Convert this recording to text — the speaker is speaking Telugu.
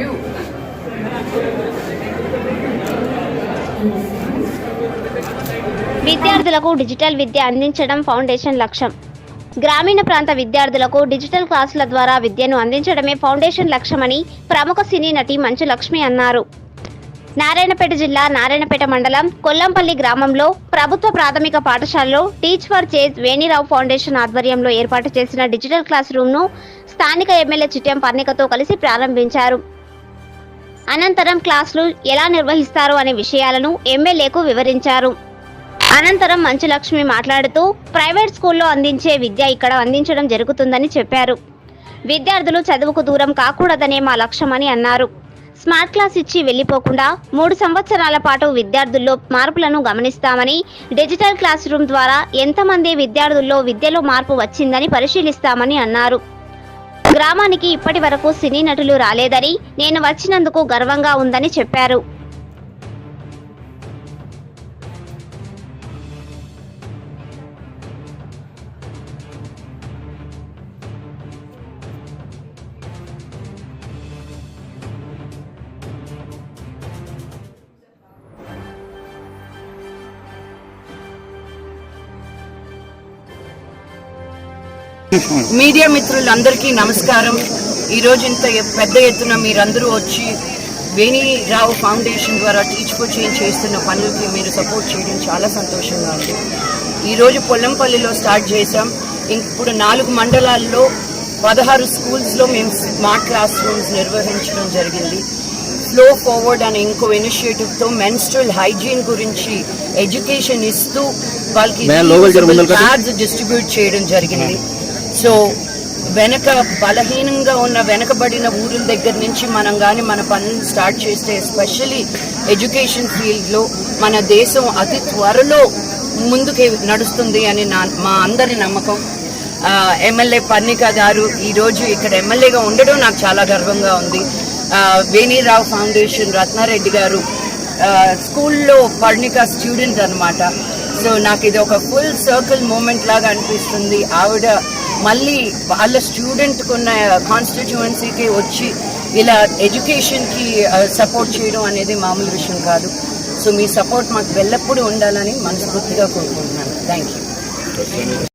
you. విద్యార్థులకు డిజిటల్ విద్య అందించడం ఫౌండేషన్ లక్ష్యం. గ్రామీణ ప్రాంత విద్యార్థులకు డిజిటల్ క్లాసుల ద్వారా విద్యను అందించడమే ఫౌండేషన్ లక్ష్యమని ప్రముఖ సినీ నటి మంచు లక్ష్మి అన్నారు. నారాయణపేట జిల్లా నారాయణపేట మండలం కొల్లంపల్లి గ్రామంలో ప్రభుత్వ ప్రాథమిక పాఠశాలలో teach for change Veni Rao foundation ఆధ్వర్యంలో ఏర్పాటు చేసిన డిజిటల్ క్లాస్ రూమ్ను స్థానిక ఎమ్మెల్యే చిట్టెం పర్ణికతో కలిసి ప్రారంభించారు. అనంతరం క్లాసులు ఎలా నిర్వహిస్తారు అనే విషయాలను ఎమ్మెల్యేకు వివరించారు. అనంతరం మంచు లక్ష్మి మాట్లాడుతూ ప్రైవేట్ స్కూల్లో అందించే విద్య ఇక్కడ అందించడం జరుగుతుందని చెప్పారు. విద్యార్థులు చదువుకు దూరం కాకూడదనే మా లక్ష్యమని అన్నారు. స్మార్ట్ క్లాస్ ఇచ్చి వెళ్లిపోకుండా 3 సంవత్సరాల పాటు విద్యార్థుల్లో మార్పులను గమనిస్తామని, డిజిటల్ క్లాస్ రూమ్ ద్వారా ఎంతమంది విద్యార్థుల్లో విద్యలో మార్పు వచ్చిందని పరిశీలిస్తామని అన్నారు. గ్రామానికి ఇప్పటి వరకు సినీ నటులు రాలేదని, నేను వచ్చినందుకు గర్వంగా ఉందని చెప్పారు. మీడియా మిత్రులందరికీ నమస్కారం. ఈరోజు ఇంత పెద్ద ఎత్తున మీరందరూ వచ్చి వేణిరావు ఫౌండేషన్ ద్వారా టీచ్ ఫర్ చేంజ్ చేస్తున్న పనులకి మీరు సపోర్ట్ చేయడం చాలా సంతోషంగా ఉంది. ఈరోజు పొల్లంపల్లిలో స్టార్ట్ చేసాం. ఇప్పుడు 4 మండలాల్లో 16 స్కూల్స్లో మేము స్మార్ట్ క్లాస్ రూమ్స్ నిర్వహించడం జరిగింది. ఫ్లో ఫార్వర్డ్ అనే ఇంకో ఇనిషియేటివ్తో మెన్స్ట్రల్ హైజీన్ గురించి ఎడ్యుకేషన్ ఇస్తూ వాళ్ళకి కార్డ్స్ డిస్ట్రిబ్యూట్ చేయడం జరిగింది. సో బలహీనంగా ఉన్న వెనకబడిన ఊరుల దగ్గర నుంచి మనం కానీ మన పనులు స్టార్ట్ చేస్తే, ఎస్పెషల్లీ ఎడ్యుకేషన్ ఫీల్డ్లో మన దేశం అతి త్వరలో ముందుకు నడుస్తుంది అని మా అందరి నమ్మకం. ఎమ్మెల్యే పర్ణిక గారు ఈరోజు ఇక్కడ ఎమ్మెల్యేగా ఉండడం నాకు చాలా గర్వంగా ఉంది. వేణిరావు ఫౌండేషన్ రత్నారెడ్డి గారు స్కూల్లో పర్ణిక స్టూడెంట్ అనమాట. సో నాకు ఇది ఒక ఫుల్ సర్కిల్ మూమెంట్ లాగా అనిపిస్తుంది. ఆవిడ మళ్ళీ వాళ్ళ స్టూడెంట్కి ఉన్న కాన్స్టిట్యుయెన్సీకి వచ్చి ఇలా ఎడ్యుకేషన్కి సపోర్ట్ చేయడం అనేది మామూలు విషయం కాదు. సో మీ సపోర్ట్ మాకు ఎల్లప్పుడూ ఉండాలని మనస్ఫూర్తిగా కోరుకుంటున్నాను. Thank you.